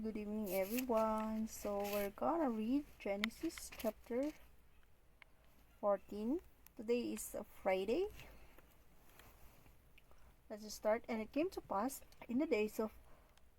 good evening everyone. So we're gonna read Genesis chapter 14. Today is a Friday. Let's start. And it came to pass in the days of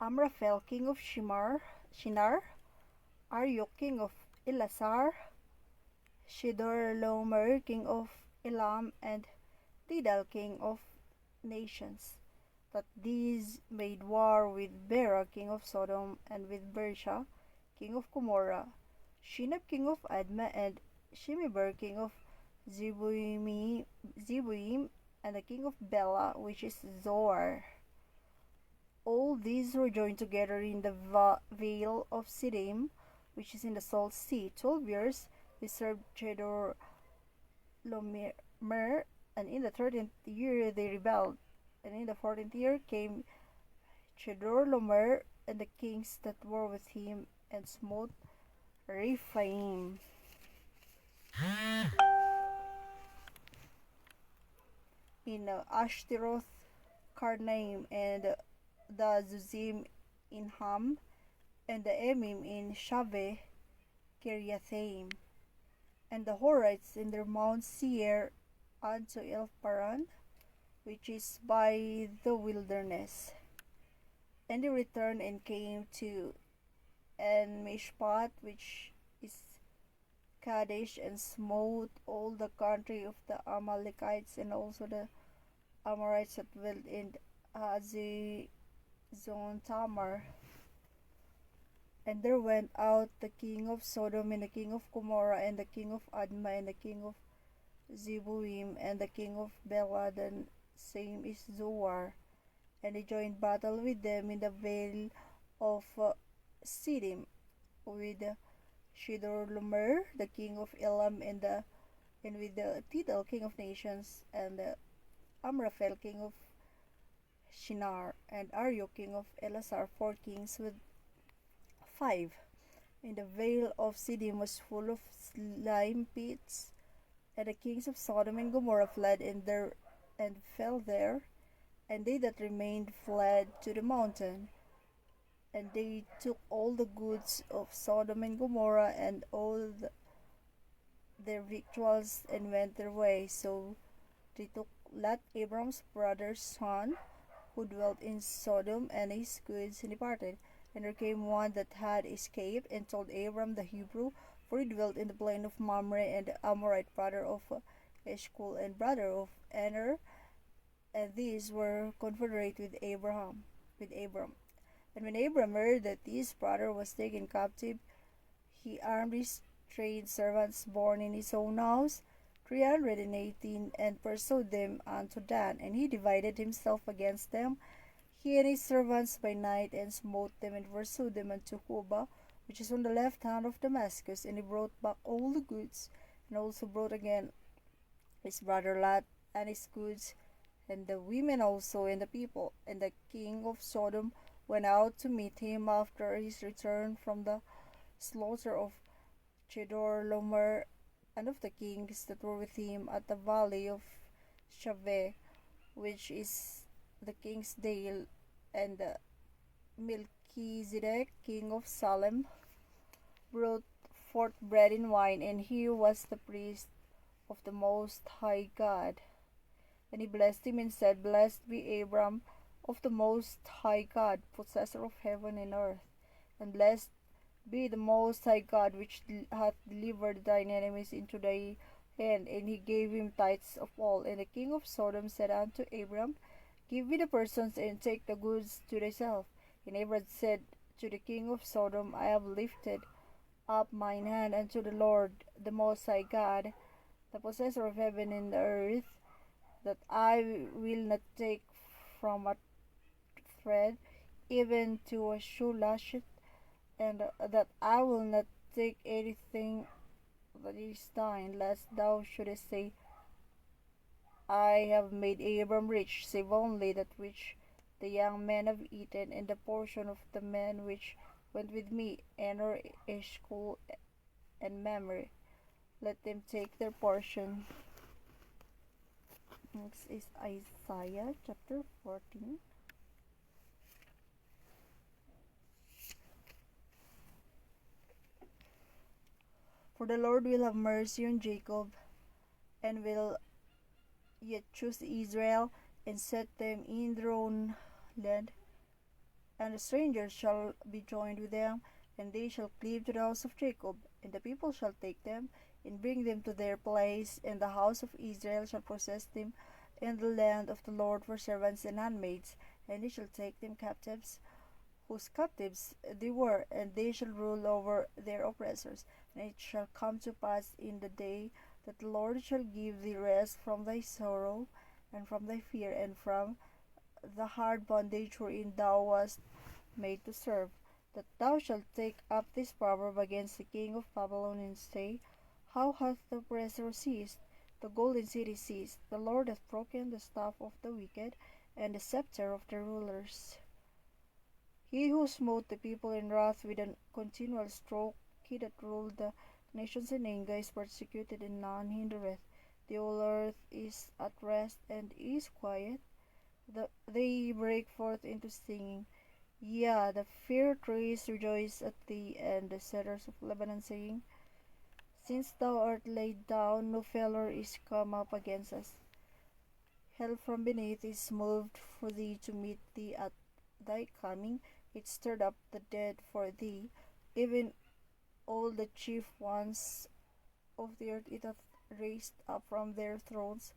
Amraphel, king of Shinar, Arioch, king of Elasar, Shedorlaomer, king of Elam, and Tidal, king of nations, that these made war with Bera, king of Sodom, and with Bersha, king of Gomorrah, Shinab, king of Admah, and Shemeber, king of Zeboim, and the king of Bela, which is Zoar. All these were joined together in the vale of Siddim, which is in the Salt Sea. 12 years they served Chedorlaomer, and in the 13th year they rebelled. And in the 14th year came Chedorlaomer and the kings that were with him, and smote Rephaim. In Ashtaroth, Karnaim, and the Zuzim in Ham, and the Emim in Shaveh, Kiriathaim, and the Horites in their Mount Seir unto Elparan, which is by the wilderness. And they returned and came to En-Mishpat, which is Kadesh, and smote all the country of the Amalekites, and also the Amorites that dwelt in Hazezon Tamar. And there went out the king of Sodom, and the king of Gomorrah, and the king of Admah, and the king of Zeboim, and the king of Bela, the same is Zoar, and they joined battle with them in the vale of Siddim, with Shedorlaomer, the king of Elam, and with the Tidal, king of nations, and Amraphel, king of Shinar, and Arioch, king of Elasar, 4 kings with 5. And the vale of Siddim was full of slime pits, and the kings of Sodom and Gomorrah fled and fell there, and they that remained fled to the mountain. And they took all the goods of Sodom and Gomorrah, and all their victuals, and went their way. So they took Lot, Abram's brother's son, who dwelt in Sodom, and his goods, and departed. And there came one that had escaped, and told Abram the Hebrew, for he dwelt in the plain of Mamre, and the Amorite, brother of Eshcol, and brother of Aner, and these were confederate with Abram. And when Abram heard that his brother was taken captive, he armed his trained servants born in his own house, 318, and pursued them unto Dan. And he divided himself against them, he and his servants, by night, and smote them, and pursued them unto Hobah, which is on the left hand of Damascus. And he brought back all the goods, and also brought again his brother Lot and his goods, and the women also, and the people. And the king of Sodom went out to meet him after his return from the slaughter of Chedorlaomer, and of the kings that were with him at the valley of Shaveh, which is the king's dale. And Melchizedek, king of Salem, brought forth bread and wine, and he was the priest of the Most High God. And he blessed him, and said, Blessed be Abram of the Most High God, possessor of heaven and earth, and blessed be the Most High God, which hath delivered thine enemies into thy hand. And he gave him tithes of all. And the king of Sodom said unto Abram, Give me the persons, and take the goods to thyself. And Abram said to the king of Sodom, I have lifted up mine hand unto the Lord, the Most High God, the possessor of heaven and the earth, that I will not take from a thread even to a shoe lashet, and that I will not take anything that is thine, lest thou shouldest say, I have made Abram rich, save only that which the young men have eaten, and the portion of the men which went with me, Aner, Eshcol, and Mamre. Let them take their portion. Next is Isaiah chapter 14. For the Lord will have mercy on Jacob, and will yet choose Israel, and set them in their own land. And the strangers shall be joined with them, and they shall cleave to the house of Jacob, and the people shall take them, and bring them to their place, and the house of Israel shall possess them in the land of the Lord for servants and handmaids, and they shall take them captives, whose captives they were, and they shall rule over their oppressors. And it shall come to pass in the day that the Lord shall give thee rest from thy sorrow, and from thy fear, and from the hard bondage wherein thou wast made to serve, that thou shalt take up this proverb against the king of Babylon, and say, How hath the oppressor ceased? The golden city ceased. The Lord hath broken the staff of the wicked, and the scepter of the rulers. He who smote the people in wrath with a continual stroke, he that ruled the nations in anger, is persecuted, and none hindereth. The whole earth is at rest and is quiet. They break forth into singing. Yea, the fir trees rejoice at thee, and the cedars of Lebanon, saying, Since thou art laid down, no feller is come up against us. Hell from beneath is moved for thee to meet thee at thy coming. It stirred up the dead for thee, even all the chief ones of the earth it hath raised up from their thrones,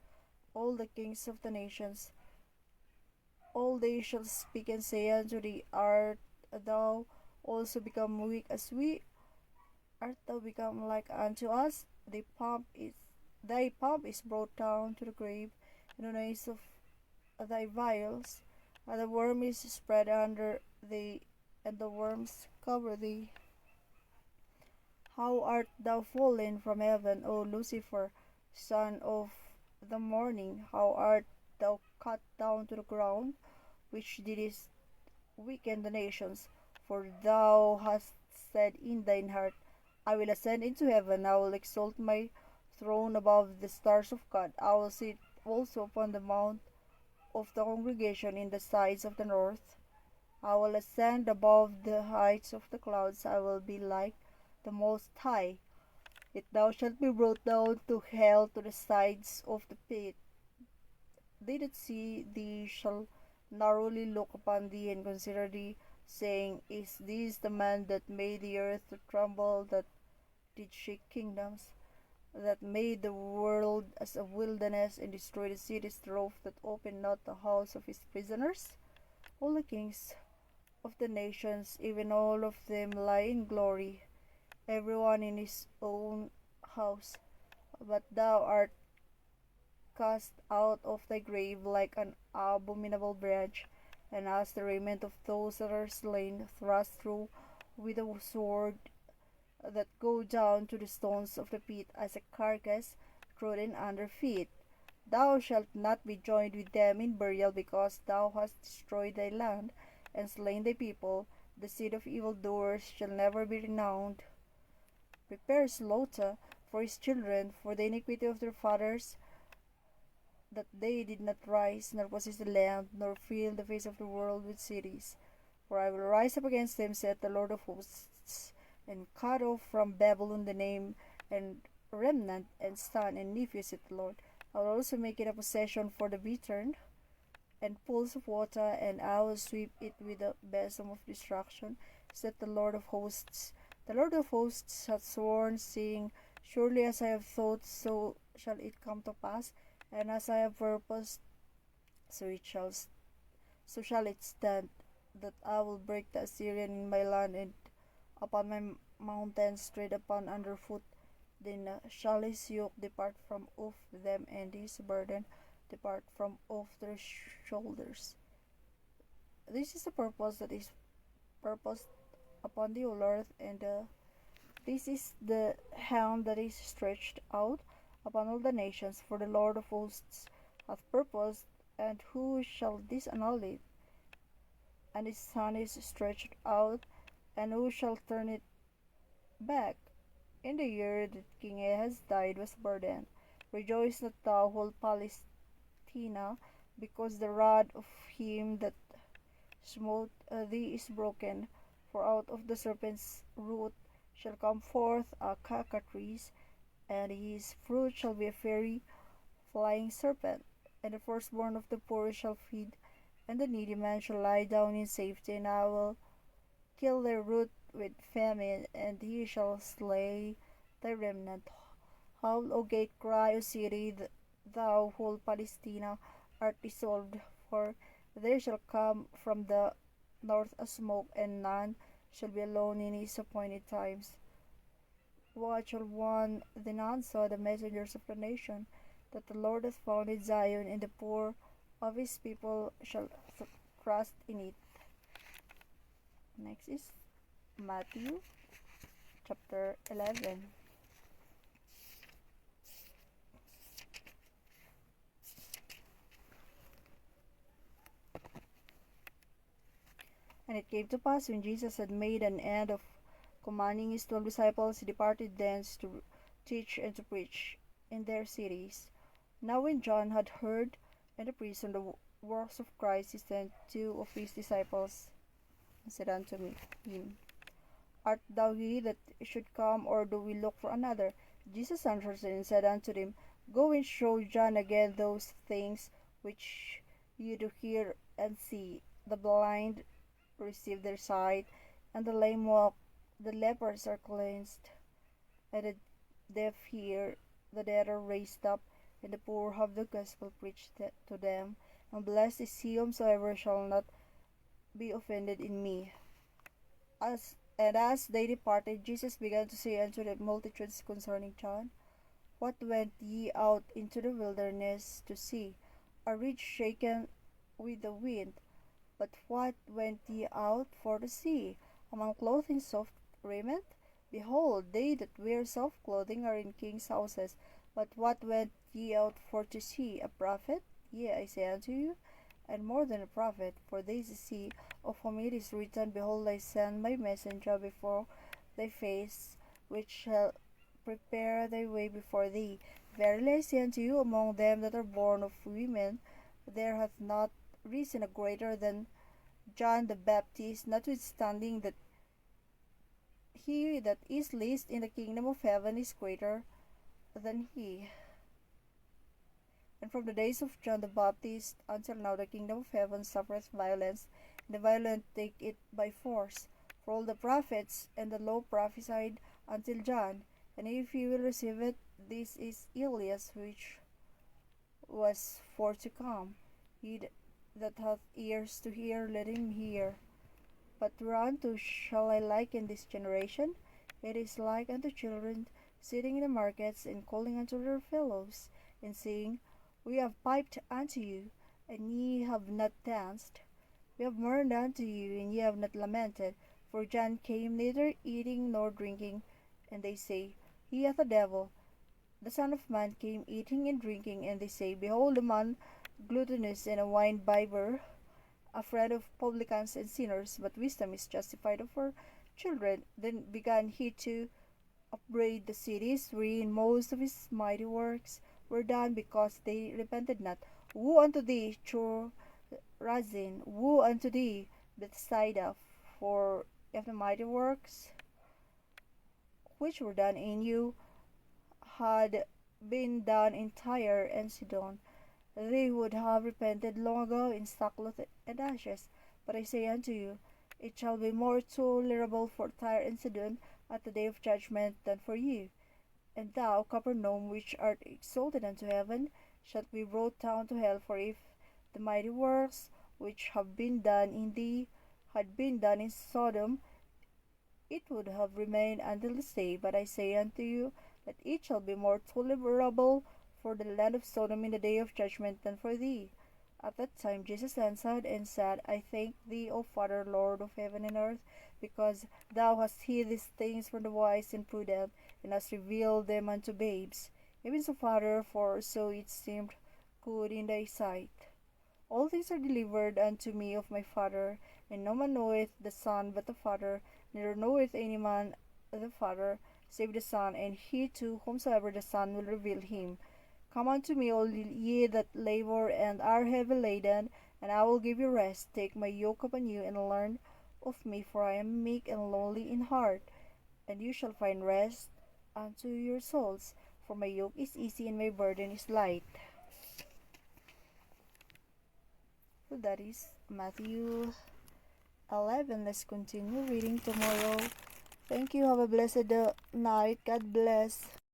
all the kings of the nations. All they shall speak and say unto thee, Art thou also become weak as we? Art thou become like unto us? Thy pomp is brought down to the grave, and the noise of thy vials, and the worm is spread under thee, and the worms cover thee. How art thou fallen from heaven, O Lucifer, son of the morning? How art thou cut down to the ground, which didst weaken the nations? For thou hast said in thine heart, I will ascend into heaven, I will exalt my throne above the stars of God. I will sit also upon the mount of the congregation in the sides of the north. I will ascend above the heights of the clouds. I will be like the Most High. Yet thou shalt be brought down to hell, to the sides of the pit. They that see thee shall narrowly look upon thee, and consider thee, saying, Is this the man that made the earth to tremble, that did shake kingdoms, that made the world as a wilderness, and destroyed the cities thereof, that opened not the house of his prisoners? All the kings of the nations, even all of them, lie in glory, every one in his own house. But thou art cast out of thy grave like an abominable branch, and as the raiment of those that are slain, thrust through with a sword, that go down to the stones of the pit, as a carcass trodden under feet. Thou shalt not be joined with them in burial, because thou hast destroyed thy land, and slain thy people. The seed of evildoers shall never be renowned. Prepare slaughter for his children, for the iniquity of their fathers, that they did not rise, nor possess the land, nor fill the face of the world with cities. For I will rise up against them, saith the Lord of hosts, and cut off from Babylon the name, and remnant, and son, and nephew, saith the Lord. I will also make it a possession for the bittern, and pools of water, and I will sweep it with a besom of destruction, saith the Lord of hosts. The Lord of hosts hath sworn, saying, Surely as I have thought, so shall it come to pass, and as I have purposed, so shall it stand, that I will break the Assyrian in my land, and upon my mountains tread upon underfoot. Then shall his yoke depart from off them, and his burden depart from off their shoulders. This is the purpose that is purposed upon the whole earth, and this is the hand that is stretched out upon all the nations. For the Lord of hosts hath purposed, and who shall disannul it? And his hand is stretched out, and who shall turn it back? In the year that King Ahaz died was burdened. Rejoice not thou, whole Palestina, because the rod of him that smote thee is broken. For out of the serpent's root shall come forth a cockatrice, and his fruit shall be a fiery flying serpent. And the firstborn of the poor shall feed, and the needy man shall lie down in safety, and I will kill their root with famine, and he shall slay thy remnant. Howl, O gate, cry, O city, thou whole Palestina art dissolved, for there shall come from the north a smoke, and none shall be alone in his appointed times. What shall one then answer the messengers of the nation, that the Lord hath founded Zion, and the poor of his people shall trust in it? Next is Matthew chapter 11. And it came to pass, when Jesus had made an end of commanding his 12 disciples, he departed thence to teach and to preach in their cities. Now when John had heard and apprised of the works of Christ, he sent 2 of his disciples, and said unto him, Art thou he that should come, or do we look for another? Jesus answered and said unto them, Go and show John again those things which you do hear and see. The blind receive their sight, and the lame walk, the lepers are cleansed, and the deaf hear, the dead are raised up, and the poor have the gospel preached to them. And blessed is he whomsoever shall not be offended in me. As they departed, Jesus began to say unto the multitudes concerning John, What went ye out into the wilderness to see? A reed shaken with the wind. But what went ye out for to see? A man clothed in soft raiment? Behold, they that wear soft clothing are in kings' houses. But what went ye out for to see? A prophet? Yea, I say unto you, and more than a prophet. For this is he of whom it is written, Behold, I send my messenger before thy face, which shall prepare thy way before thee. Verily I say unto you, among them that are born of women, there hath not risen a greater than John the Baptist, notwithstanding that he that is least in the kingdom of heaven is greater than he. And from the days of John the Baptist until now the kingdom of heaven suffereth violence, and the violent take it by force. For all the prophets and the law prophesied until John. And if ye will receive it, this is Elias which was for to come. He that hath ears to hear, let him hear. But whereunto shall I liken this generation? It is like unto children sitting in the markets, and calling unto their fellows, and saying, We have piped unto you, and ye have not danced. We have mourned unto you, and ye have not lamented. For John came neither eating nor drinking, and they say, He hath a devil. The Son of Man came eating and drinking, and they say, Behold, a man gluttonous and a wine-bibber, a friend of publicans and sinners. But wisdom is justified of her children. Then began he to upbraid the cities wherein most of his mighty works were done, because they repented not. Woe unto thee, Chorazin! Woe unto thee, Bethsaida! For if the mighty works which were done in you had been done in Tyre and Sidon, they would have repented long ago in sackcloth and ashes. But I say unto you, it shall be more tolerable for Tyre and Sidon at the day of judgment than for you. And thou, Capernaum, which art exalted unto heaven, shalt be brought down to hell. For if the mighty works which have been done in thee had been done in Sodom, it would have remained until this day. But I say unto you, that it shall be more tolerable for the land of Sodom in the day of judgment than for thee. At that time Jesus answered and said, I thank thee, O Father, Lord of heaven and earth, because thou hast hid these things from the wise and prudent, and hast revealed them unto babes. Even so, Father, for so it seemed good in thy sight. All things are delivered unto me of my Father, and no man knoweth the Son but the Father, neither knoweth any man the Father, save the Son, and he to whomsoever the Son will reveal him. Come unto me, all ye that labor and are heavy laden, and I will give you rest. Take my yoke upon you, and learn of me, for I am meek and lowly in heart, and you shall find rest unto your souls. For my yoke is easy and my burden is light. So that is Matthew 11. Let's continue reading tomorrow. Thank you. Have a blessed night. God bless.